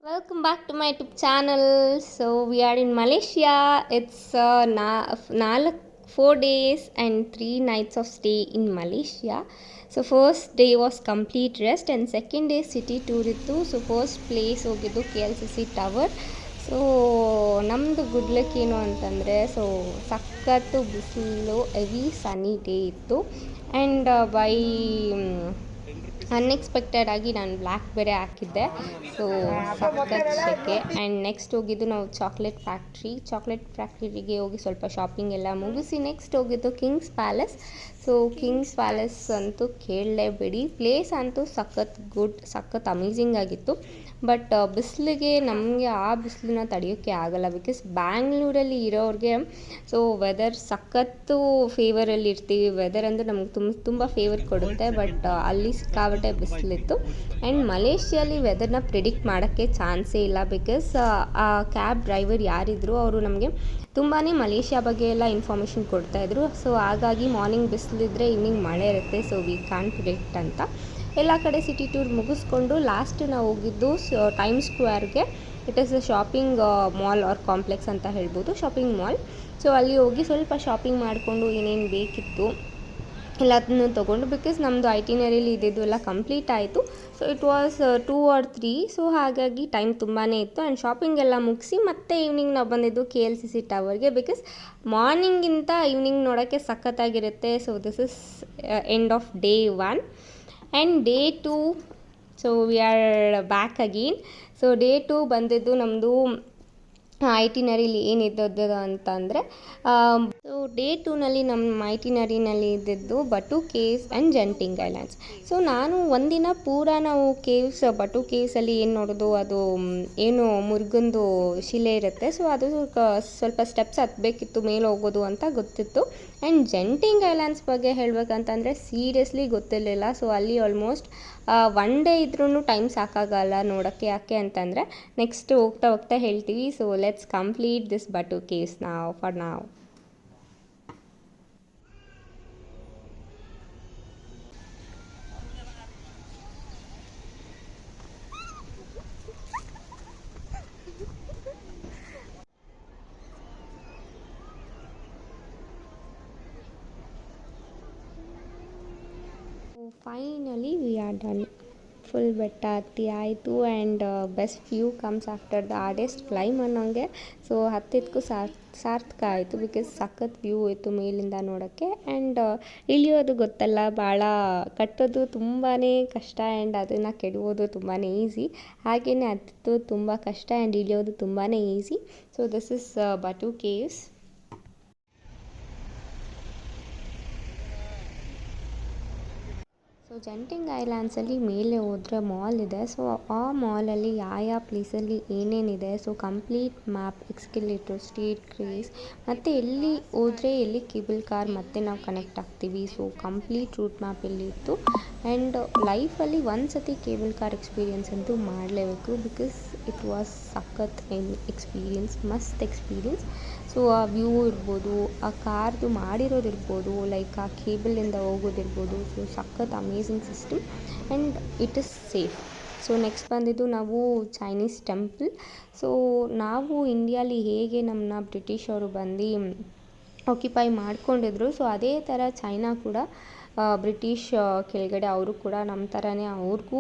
Welcome back to my YouTube channel. So we are in Malaysia. It's 4 days and 3 nights of stay in Malaysia. So first day was complete rest and second day city tour ಇತ್ತು. So first place ಹೋಗಿದ್ದು KLCC tower. So ನಮ್ಮದು good luck ಏನು ಅಂತಂದರೆ ಸಖತ್ತು ಬಿಸಿಲು heavy ಸನ್ನಿ day ಇತ್ತು and unexpected ಆಗಿ ನಾನು ಬ್ಲ್ಯಾಕ್ ಬೇರೆ ಹಾಕಿದ್ದೆ. ಸೊ ಸಖತ್ ಸೆಕೆ. ಆ್ಯಂಡ್ ನೆಕ್ಸ್ಟ್ ಹೋಗಿದ್ದು ನಾವು ಚಾಕ್ಲೇಟ್ ಫ್ಯಾಕ್ಟ್ರಿಗೆ ಹೋಗಿ ಸ್ವಲ್ಪ ಶಾಪಿಂಗ್ ಎಲ್ಲ ಮುಗಿಸಿ ನೆಕ್ಸ್ಟ್ ಹೋಗಿದ್ದು Kings palace. So Kings palace ಅಂತೂ ಕೇಳಲೇಬೇಡಿ, ಪ್ಲೇಸ್ ಅಂತೂ ಸಖತ್ ಅಮೇಝಿಂಗ್ ಆಗಿತ್ತು. ಬಟ್ ಬಿಸಿಲಿಗೆ ನಮಗೆ ಆ ಬಿಸಿಲನ್ನ ತಡೆಯೋಕ್ಕೆ ಆಗಲ್ಲ, ಬಿಕಾಸ್ ಬ್ಯಾಂಗ್ಳೂರಲ್ಲಿ ಇರೋರಿಗೆ ಸೊ ವೆದರ್ ಸಖತ್ತು ಫೇವರಲ್ಲಿ ಇರ್ತೀವಿ. ವೆದರ್ ಅಂದರೆ ನಮ್ಗೆ ತುಂಬ ಫೇವರ್ ಕೊಡುತ್ತೆ. ಬಟ್ ಅಲ್ಲಿ ಸಿಕ್ಕಾಬಟ್ಟೆ ಬಿಸಿಲಿತ್ತು. ಆ್ಯಂಡ್ ಮಲೇಷ್ಯಲ್ಲಿ ವೆದರ್ನ ಪ್ರಿಡಿಕ್ಟ್ ಮಾಡೋಕ್ಕೆ ಚಾನ್ಸೇ ಇಲ್ಲ, ಬಿಕಾಸ್ ಆ ಕ್ಯಾಬ್ ಡ್ರೈವರ್ ಯಾರಿದ್ರು ಅವರು ನಮಗೆ ತುಂಬಾ ಮಲೇಷ್ಯಾ ಬಗ್ಗೆ ಎಲ್ಲ ಇನ್ಫಾರ್ಮೇಷನ್ ಕೊಡ್ತಾಯಿದ್ರು. ಸೊ ಹಾಗಾಗಿ ಮಾರ್ನಿಂಗ್ ಬಿಸಿಲಿದ್ರೆ ಈವ್ನಿಂಗ್ ಮಳೆ ಇರುತ್ತೆ, ಸೊ ವಿ ಕಾನ್ ಪ್ರಿಡಿಕ್ಟ್ ಅಂತ. ಎಲ್ಲ ಕಡೆ ಸಿಟಿ ಟೂರ್ ಮುಗಿಸ್ಕೊಂಡು ಲಾಸ್ಟ್ ನಾವು ಹೋಗಿದ್ದು ಟೈಮ್ ಸ್ಕ್ವೇರ್ಗೆ. It is a shopping mall or complex ಅಂತ ಹೇಳ್ಬೋದು, ಶಾಪಿಂಗ್ ಮಾಲ್. ಸೊ ಅಲ್ಲಿ ಹೋಗಿ ಸ್ವಲ್ಪ ಶಾಪಿಂಗ್ ಮಾಡಿಕೊಂಡು ಏನೇನು ಬೇಕಿತ್ತು ಎಲ್ಲದನ್ನೂ ತೊಗೊಂಡು, ಬಿಕಾಸ್ ನಮ್ಮದು ಐಟಿನರಿಲಿ ಇದ್ದಿದ್ದು ಎಲ್ಲ ಕಂಪ್ಲೀಟ್ ಆಯಿತು. So it was 2 or 3. So ಹಾಗಾಗಿ ಟೈಮ್ ತುಂಬಾ ಇತ್ತು. ಆ್ಯಂಡ್ ಶಾಪಿಂಗ್ ಎಲ್ಲ ಮುಗಿಸಿ ಮತ್ತೆ ಈವ್ನಿಂಗ್ ನಾವು ಬಂದಿದ್ದು KLCC ಟವರ್ಗೆ, ಬಿಕಾಸ್ ಮಾರ್ನಿಂಗಿಂತ ಈವ್ನಿಂಗ್ ನೋಡೋಕ್ಕೆ ಸಖತ್ತಾಗಿರುತ್ತೆ. So this is end of day 1 and day 2. So we are back again. So day 2 ಬಂದಿದ್ದು ನಮ್ಮದು ಐಟಿನರಿಲಿ ಏನಿದ್ದದ್ದು ಅಂತಂದರೆ, ಸೊ ಡೇ 2ನಲ್ಲಿ ನಮ್ಮ ಐಟಿನರಿನಲ್ಲಿ ಇದ್ದಿದ್ದು Batu Caves and Genting Islands. So ನಾನು ಒಂದಿನ ಪೂರ ನಾವು ಬಟು ಕೇವ್ಸಲ್ಲಿ ಏನು ನೋಡೋದು, ಅದು ಏನು ಮುರುಗಂದು ಶಿಲೆ ಇರುತ್ತೆ. ಸೊ ಅದು ಸ್ವಲ್ಪ ಸ್ಟೆಪ್ಸ್ ಹತ್ತಬೇಕಿತ್ತು ಮೇಲೆ ಹೋಗೋದು ಅಂತ ಗೊತ್ತಿತ್ತು. ಆ್ಯಂಡ್ ಜಂಟಿಂಗ್ ಐಲ್ಯಾಂಡ್ಸ್ ಬಗ್ಗೆ ಹೇಳಬೇಕಂತಂದರೆ ಸೀರಿಯಸ್ಲಿ ಗೊತ್ತಿರಲಿಲ್ಲ. ಸೊ ಅಲ್ಲಿ ಆಲ್ಮೋಸ್ಟ್ 1 ಡೇ ಇದ್ರೂ ಟೈಮ್ ಸಾಕಾಗಲ್ಲ ನೋಡೋಕ್ಕೆ. ಯಾಕೆ ಅಂತಂದರೆ ನೆಕ್ಸ್ಟ್ ಹೋಗ್ತಾ ಹೇಳ್ತೀವಿ. So let's complete this Batu Caves for now. Finally we are done. Full ಬೆಟ್ಟ ಹತ್ತಿ ಆಯಿತು and best view comes after the hardest climb ಅನ್ನೋಂಗೆ. ಸೊ ಹತ್ತಿದ್ದಕ್ಕೂ ಸಾರ್ಥಕ ಆಯಿತು, ಬಿಕಾಸ್ ಸಖತ್ ವ್ಯೂ ಇತ್ತು ಮೇಲಿಂದ ನೋಡೋಕ್ಕೆ. ಆ್ಯಂಡ್ ಇಳಿಯೋದು ಗೊತ್ತಲ್ಲ, ಭಾಳ ಕಟ್ಟೋದು ತುಂಬಾ ಕಷ್ಟ ಆ್ಯಂಡ್ ಅದನ್ನು ಕೆಡವೋದು ತುಂಬಾ ಈಸಿ. ಹಾಗೆಯೇ ಹತ್ತಿದ್ದು ತುಂಬ ಕಷ್ಟ ಆ್ಯಂಡ್ ಇಳಿಯೋದು ತುಂಬಾ easy. So this is Batu Caves. So Genting ಐಲ್ಯಾಂಡ್ಸಲ್ಲಿ ಮೇಲೆ ಹೋದರೆ ಮಾಲ್ ಇದೆ. ಸೊ ಆ ಮಾಲಲ್ಲಿ ಯಾವ ಪ್ಲೇಸಲ್ಲಿ ಏನೇನಿದೆ, so complete map, escalator, staircase, ಮತ್ತು ಎಲ್ಲಿ ಹೋದರೆ ಎಲ್ಲಿ ಕೇಬಲ್ ಕಾರ್ ಮತ್ತೆ ನಾವು ಕನೆಕ್ಟ್ ಆಗ್ತೀವಿ. ಸೊ ಕಂಪ್ಲೀಟ್ ರೂಟ್ ಮ್ಯಾಪ್ ಇಲ್ಲಿ ಇತ್ತು. ಆ್ಯಂಡ್ ಲೈಫಲ್ಲಿ ಒಂದು ಸತಿ ಕೇಬಲ್ ಕಾರ್ ಎಕ್ಸ್ಪೀರಿಯೆನ್ಸ್ ಅಂತೂ ಮಾಡಲೇಬೇಕು, ಬಿಕಾಸ್ ಇಟ್ ವಾಸ್ ಸಖತ್ ಎಕ್ಸ್ಪೀರಿಯೆನ್ಸ್, ಮಸ್ತ್ ಎಕ್ಸ್ಪೀರಿಯೆನ್ಸ್. ಸೊ ಆ ವ್ಯೂ ಇರ್ಬೋದು, ಆ ಕಾರ್ದು ಮಾಡಿರೋದಿರ್ಬೋದು, ಲೈಕ್ ಆ ಕೇಬಲಿಂದ ಹೋಗೋದಿರ್ಬೋದು. ಸೊ ಸಖತ್ amazing system and it is safe. So next ಬಂದಿದ್ದು ನಾವು ಚೈನೀಸ್ ಟೆಂಪಲ್. ಸೊ ನಾವು ಇಂಡಿಯಾಲಿ ಹೇಗೆ ನಮ್ಮನ್ನ ಬ್ರಿಟಿಷ್ ಅವರು ಬಂದು ಆಕ್ಯುಪೈ ಮಾಡ್ಕೊಂಡಿದ್ರು, ಸೊ ಅದೇ ಥರ ಚೈನಾ ಕೂಡ ಬ್ರಿಟಿಷ್ ಕೆಳಗಡೆ ಅವರು ಕೂಡ ನಮ್ಮ ಥರನೇ ಅವ್ರಿಗೂ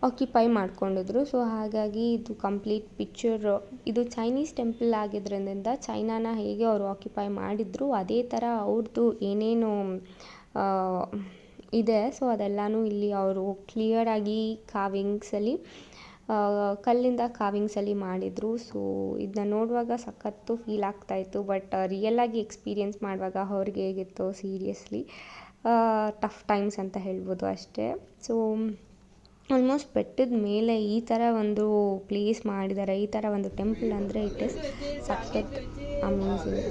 ಆಕ್ಯುಪೈ ಮಾಡ್ಕೊಂಡಿದ್ರು. ಸೊ ಹಾಗಾಗಿ ಇದು ಕಂಪ್ಲೀಟ್ ಪಿಕ್ಚರ್. ಇದು ಚೈನೀಸ್ ಟೆಂಪಲ್ ಆಗಿದ್ದರಿಂದ ಚೈನಾನ ಹೇಗೆ ಅವರು ಆಕ್ಯುಪೈ ಮಾಡಿದ್ರು ಅದೇ ಥರ ಅವ್ರದ್ದು ಏನೇನು ಇದೆ, ಸೊ ಅದೆಲ್ಲನೂ ಇಲ್ಲಿ ಅವರು ಕ್ಲಿಯರಾಗಿ ಕಾವಿಂಗ್ಸಲ್ಲಿ ಕಲ್ಲಿಂದ ಕಾವಿಂಗ್ಸಲ್ಲಿ ಮಾಡಿದರು. ಸೊ ಇದನ್ನ ನೋಡುವಾಗ ಸಖತ್ತು ಫೀಲ್ ಆಗ್ತಾಯಿತ್ತು. ಬಟ್ ರಿಯಲಾಗಿ ಎಕ್ಸ್ಪೀರಿಯೆನ್ಸ್ ಮಾಡುವಾಗ ಅವ್ರಿಗೆ ಹೇಗಿತ್ತು, ಸೀರಿಯಸ್ಲಿ ಟಫ್ ಟೈಮ್ಸ್ ಅಂತ ಹೇಳ್ಬೋದು ಅಷ್ಟೇ. ಸೊ ಆಲ್ಮೋಸ್ಟ್ ಬೆಟ್ಟದ ಮೇಲೆ ಈ ಥರ ಒಂದು ಪ್ಲೇಸ್ ಮಾಡಿದ್ದಾರೆ, ಈ ಥರ ಒಂದು ಟೆಂಪಲ್ ಅಂದರೆ ಇಟ್ ಇಸ್ ಸಖತ್ ಅಮೇಝಿಂಗ್.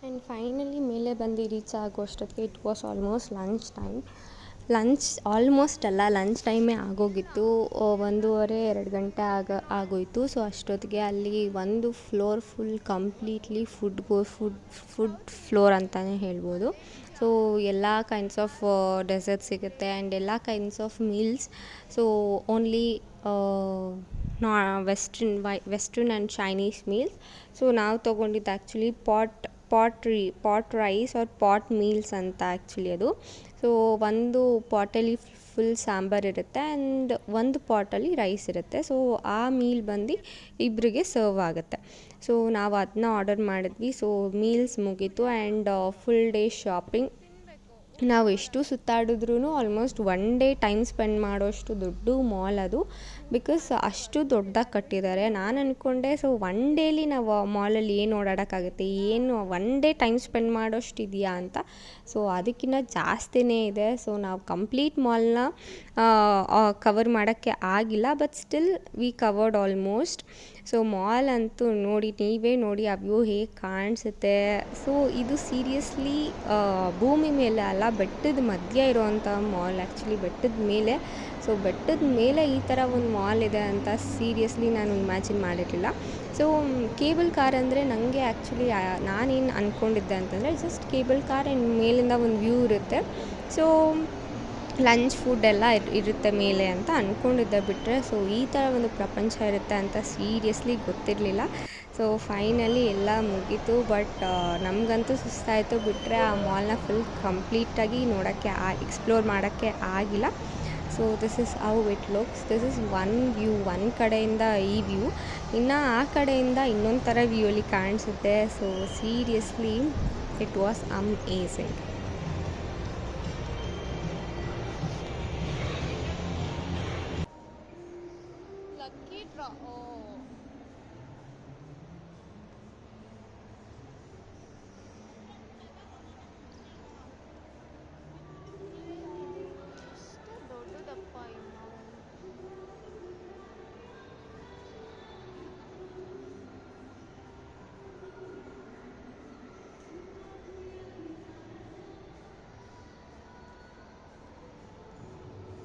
ಆ್ಯಂಡ್ ಫೈನಲಿ ಮೇಲೆ ಬಂದು ರೀಚ್ ಆಗೋಷ್ಟೊತ್ತಿಗೆ it was almost lunch time. Almost ಅಲ್ಲ, ಲಂಚ್ ಟೈಮೇ ಆಗೋಗಿತ್ತು. 1:30-2 ಗಂಟೆ ಆಗೋಯಿತು. ಸೊ ಅಷ್ಟೊತ್ತಿಗೆ ಅಲ್ಲಿ ಒಂದು floor full completely food floor ಅಂತಲೇ ಹೇಳ್ಬೋದು. ಸೊ ಎಲ್ಲ ಕೈಂಡ್ಸ್ ಆಫ್ ಡೆಸರ್ಟ್ ಸಿಗುತ್ತೆ ಆ್ಯಂಡ್ ಎಲ್ಲ kinds of meals. So only western and Chinese meals. So ನಾವು ತೊಗೊಂಡಿದ್ದು actually pot rice or pot meals ಅಂತ ಆ್ಯಕ್ಚುಲಿ ಅದು. ಸೊ ಒಂದು ಪಾಟಲ್ಲಿ ಫುಲ್ ಸಾಂಬಾರು ಇರುತ್ತೆ ಆ್ಯಂಡ್ ಒಂದು ಪಾಟಲ್ಲಿ ರೈಸ್ ಇರುತ್ತೆ. ಸೊ ಆ ಮೀಲ್ ಬಂದು ಇಬ್ಬರಿಗೆ ಸರ್ವ್ ಆಗುತ್ತೆ. ಸೊ ನಾವು ಅದನ್ನ ಆರ್ಡರ್ ಮಾಡಿದ್ವಿ. ಸೊ ಮೀಲ್ಸ್ ಮುಗೀತು ಆ್ಯಂಡ್ ಫುಲ್ ಡೇ ಶಾಪಿಂಗ್. ನಾವು ಎಷ್ಟು ಸುತ್ತಾಡಿದ್ರೂ ಆಲ್ಮೋಸ್ಟ್ 1 ಡೇ ಟೈಮ್ ಸ್ಪೆಂಡ್ ಮಾಡೋಷ್ಟು ದೊಡ್ಡ ಮಾಲ್ ಅದು. ಬಿಕಾಸ್ ಅಷ್ಟು ದೊಡ್ಡದಾಗಿ ಕಟ್ಟಿದ್ದಾರೆ. ನಾನು ಅಂದ್ಕೊಂಡೆ ಸೊ 1 ಡೇಲಿ ನಾವು ಮಾಲಲ್ಲಿ ಏನು ಓಡಾಡೋಕ್ಕಾಗುತ್ತೆ, ಏನು 1 ಡೇ ಟೈಮ್ ಸ್ಪೆಂಡ್ ಮಾಡೋಷ್ಟು ಇದೆಯಾ ಅಂತ. ಸೊ ಅದಕ್ಕಿಂತ ಜಾಸ್ತಿನೇ ಇದೆ. ಸೊ ನಾವು ಕಂಪ್ಲೀಟ್ ಮಾಲ್ನ ಕವರ್ ಮಾಡೋಕ್ಕೆ ಆಗಿಲ್ಲ, but still we covered almost. So mall ಅಂತೂ ನೀವೇ ನೋಡಿ ಆ ವ್ಯೂ ಹೇಗೆ ಕಾಣಿಸುತ್ತೆ. ಸೊ ಇದು ಸೀರಿಯಸ್ಲಿ ಭೂಮಿ ಮೇಲೆ ಅಲ್ಲ, ಬೆಟ್ಟದ ಮಧ್ಯೆ ಇರೋವಂಥ ಮಾಲ್ ಆ್ಯಕ್ಚುಲಿ, ಬೆಟ್ಟದ ಮೇಲೆ. ಸೊ ಬೆಟ್ಟದ ಮೇಲೆ ಈ ಥರ ಒಂದು ಮಾಲ್ ಇದೆ ಅಂತ ಸೀರಿಯಸ್ಲಿ ನಾನು ಇಮ್ಯಾಜಿನ್ ಮಾಡಿರಲಿಲ್ಲ. ಸೊ ಕೇಬಲ್ ಕಾರ್ ಅಂದರೆ ನನಗೆ ಆ್ಯಕ್ಚುಲಿ ನಾನೇನು ಅಂದ್ಕೊಂಡಿದ್ದೆ ಅಂತಂದರೆ ಜಸ್ಟ್ ಕೇಬಲ್ ಕಾರ್ ಆ್ಯಂಡ್ ಮೇಲಿಂದ ಒಂದು ವ್ಯೂ ಇರುತ್ತೆ. ಸೊ ಲಂಚ್ ಫುಡ್ ಎಲ್ಲ ಇರುತ್ತೆ ಮೇಲೆ ಅಂತ ಅಂದ್ಕೊಂಡಿದ್ದೆ ಬಿಟ್ಟರೆ. ಸೊ ಈ ಥರ ಒಂದು ಪ್ರಪಂಚ ಇರುತ್ತೆ ಅಂತ ಸೀರಿಯಸ್ಲಿ ಗೊತ್ತಿರಲಿಲ್ಲ. ಸೊ ಫೈನಲಿ ಎಲ್ಲ ಮುಗೀತು. ಬಟ್ ನಮಗಂತೂ ಸುಸ್ತಾಯಿತು ಬಿಟ್ಟರೆ ಆ ಮಾಲ್ನ ಫುಲ್ ಕಂಪ್ಲೀಟಾಗಿ ಎಕ್ಸ್ಪ್ಲೋರ್ ಮಾಡೋಕ್ಕೆ ಆಗಿಲ್ಲ. So this is how it looks. This is one view, ಒಂದು ಕಡೆಯಿಂದ ಈ ವ್ಯೂ, ಇನ್ನು ಆ ಕಡೆಯಿಂದ ಇನ್ನೊಂದು ಥರ ವ್ಯೂ ಅಲ್ಲಿ ಕಾಣಿಸುತ್ತೆ. So seriously it was amazing.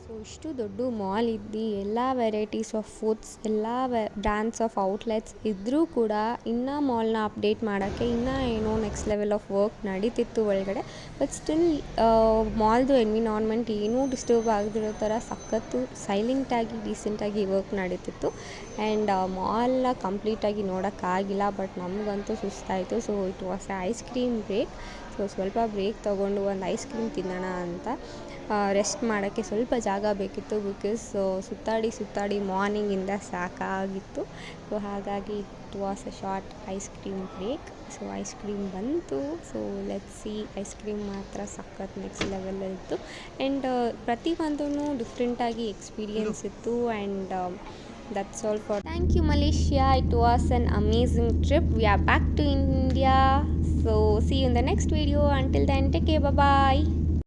So ಇಷ್ಟು ದೊಡ್ಡ ಮಾಲ್ ಇದ್ದು ಎಲ್ಲ ವೆರೈಟೀಸ್ ಆಫ್ ಫುಡ್ಸ್, ಎಲ್ಲ ಬ್ರ್ಯಾಂಡ್ಸ್ ಆಫ್ ಔಟ್ಲೆಟ್ಸ್ ಇದ್ದರೂ ಕೂಡ ಇನ್ನೂ ಮಾಲ್ನ ಅಪ್ಡೇಟ್ ಮಾಡೋಕ್ಕೆ ಇನ್ನೂ ಏನೋ ನೆಕ್ಸ್ಟ್ ಲೆವೆಲ್ ಆಫ್ ವರ್ಕ್ ನಡೀತಿತ್ತು ಒಳಗಡೆ. ಬಟ್ ಸ್ಟಿಲ್ ಮಾಲ್ದು ಎನ್ವಿರಾನ್ಮೆಂಟ್ ಏನೂ ಡಿಸ್ಟರ್ಬ್ ಆಗದಿರೋ ಥರ ಸಖತ್ತು ಸೈಲೆಂಟಾಗಿ ಡೀಸೆಂಟಾಗಿ ವರ್ಕ್ ನಡೀತಿತ್ತು. ಆ್ಯಂಡ್ ಮಾಲ್ನ ಕಂಪ್ಲೀಟಾಗಿ ನೋಡೋಕ್ಕಾಗಿಲ್ಲ, ಬಟ್ ನಮಗಂತೂ ಸುಸ್ತಾಯಿತು. So it was ice cream break. So ಸ್ವಲ್ಪ ಬ್ರೇಕ್ ತೊಗೊಂಡು ಒಂದು ಐಸ್ ಕ್ರೀಮ್ ತಿನ್ನೋಣ ಅಂತ ರೆಸ್ಟ್ ಮಾಡೋಕ್ಕೆ ಸ್ವಲ್ಪ ಜಾಗ ಬೇಕಿತ್ತು. ಬಿಕಾಸ್ ಸುತ್ತಾಡಿ ಮಾರ್ನಿಂಗಿಂದ ಸಾಕಾಗಿತ್ತು. ಸೊ ಹಾಗಾಗಿ it was a short ice cream break. So ice cream ಬಂತು. So let's see, ice cream ಮಾತ್ರ ಸಖತ್ ನೆಕ್ಸ್ಟ್ ಲೆವೆಲಲ್ಲಿತ್ತು. ಆ್ಯಂಡ್ ಪ್ರತಿಯೊಂದೂ ಡಿಫ್ರೆಂಟಾಗಿ ಎಕ್ಸ್ಪೀರಿಯನ್ಸ್ ಇತ್ತು. And that's all for thank you Malaysia. It was an amazing trip. We are back to India. So see you in the next video. Until then, take care. Bye bye.